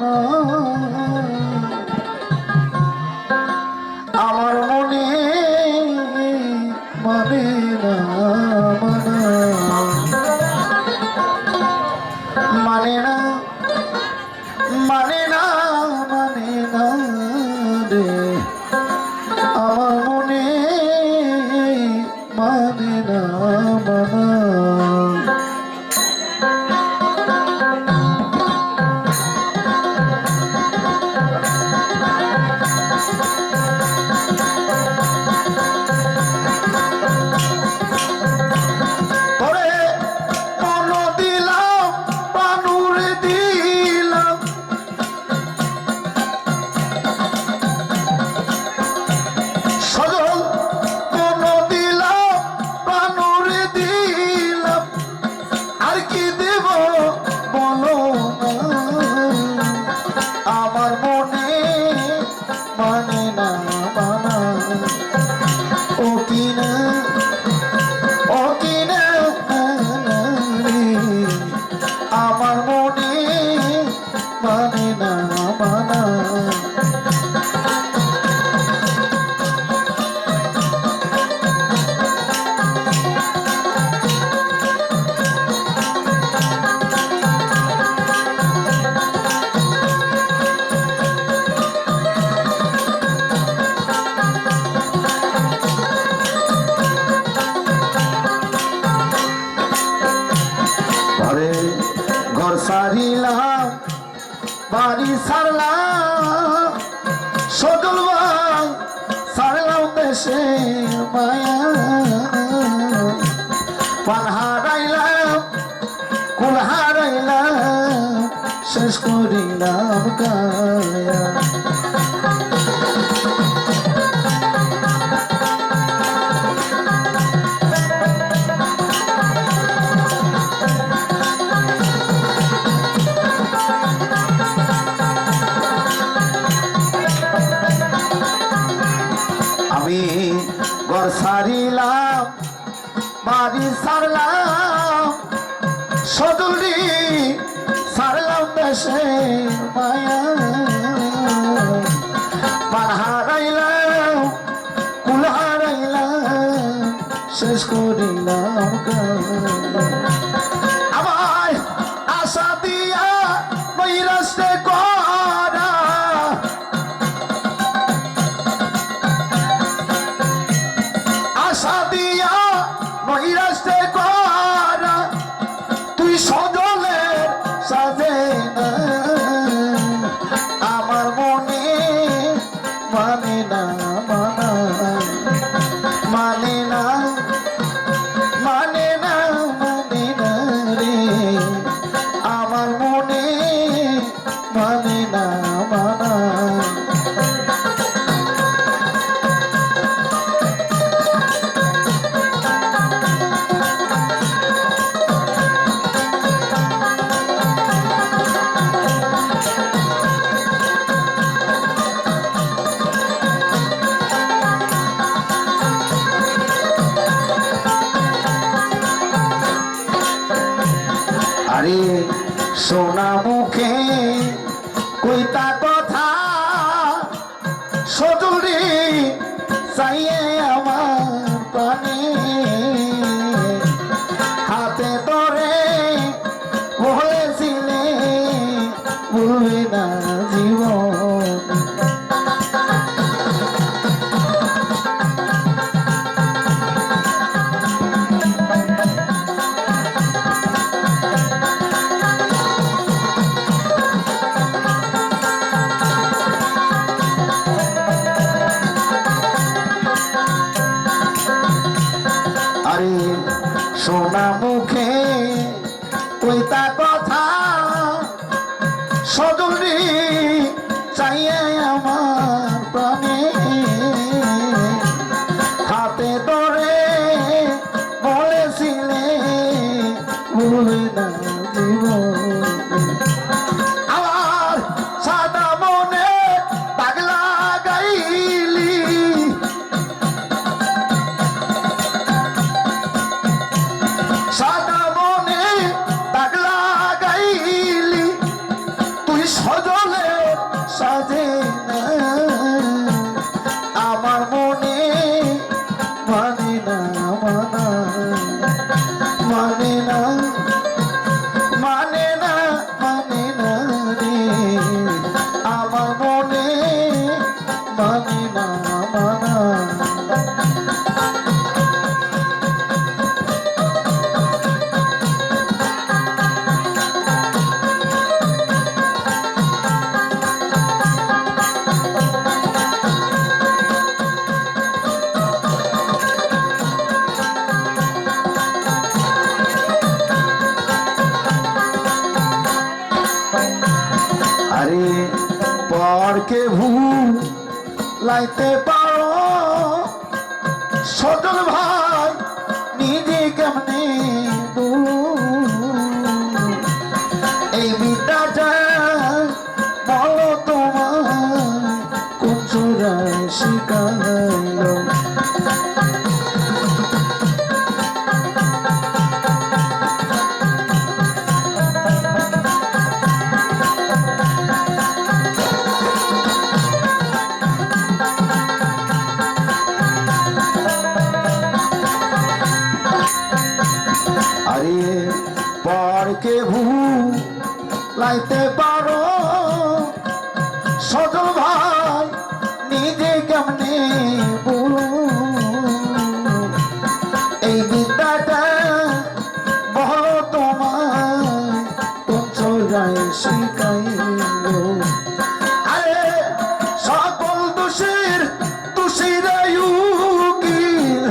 না আমার মনে মানে না মানে না মানে না মানে না রে আমার মনে মানে না আমার মনে মানে না মানা ও কিনা রে আমার মনে মানে না মানা ঘর সারিলাম বাড়ি সারলাম সজল ভাই সারলাম দেশে মায়া পান হারাইলাম কুল হারাইলাম শেষ করিলাম কায়া আমি ঘর সারিলাম বাড়ি সারলাম সদুরি সারলাম দেশে মায়া পান হারাইলাম কুল হারাইলাম শেষ করিলাম আমার আশা দিয়া নৈরাস্তে করা আশা দিয়া নৈরাস্তে করা তুই সজলের সাজে না আমার মনে মানে না মানে না মানে না মানে না রে আমার মনে মানে না মানা আরে সোনা মুখে কইতা কথা সজুরি চাইয়ে আমার প্রাণে হাতে ধরে বলেছিলে ভুলবে না জীবন আরে সোনা মুখে কইতা কথা সজুরি চাইয়ে আমার প্রাণে হাতে ধরে বলেছিলে ভুলবে না জীবন আমার সাদা মনে পাগলা গাইলি সাদা মনে পাগলা গাইলি তুই সজলে আরে পরকে ভুলাইতে পারো সজল ভাই নিজে কেমনে এই বিদ্যাটা বলো তোমার কোন চোরায় শিখাইলো আরে পরকে ভুলাইতে পারো সজল ভাই নিজে কেমনে বলো এই বিদ্যাটা বলো তোমার কোন চোরায় শিখাইলো আরে সকল দোষের দোষীরাই উকিল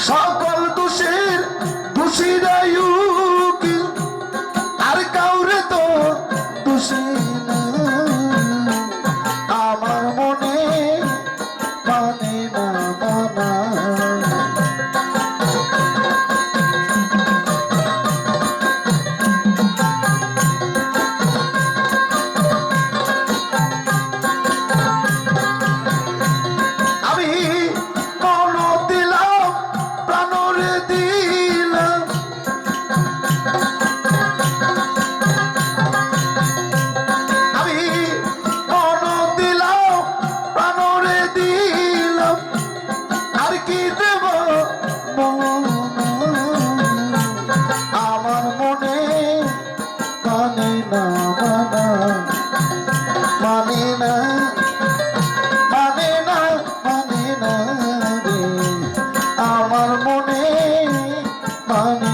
সকল দোষের দোষীরাই উকিল আর কাউরে তো দোষী না আমার মনে মানে না মানা আমি মন দিলাম প্রাণরে দিলাম আমি মন দিলাম প্রাণরে দিলাম আর কি দেব আমার মনে মানে না মানা মানে না মানে না মানে না রে আমার মনে মানে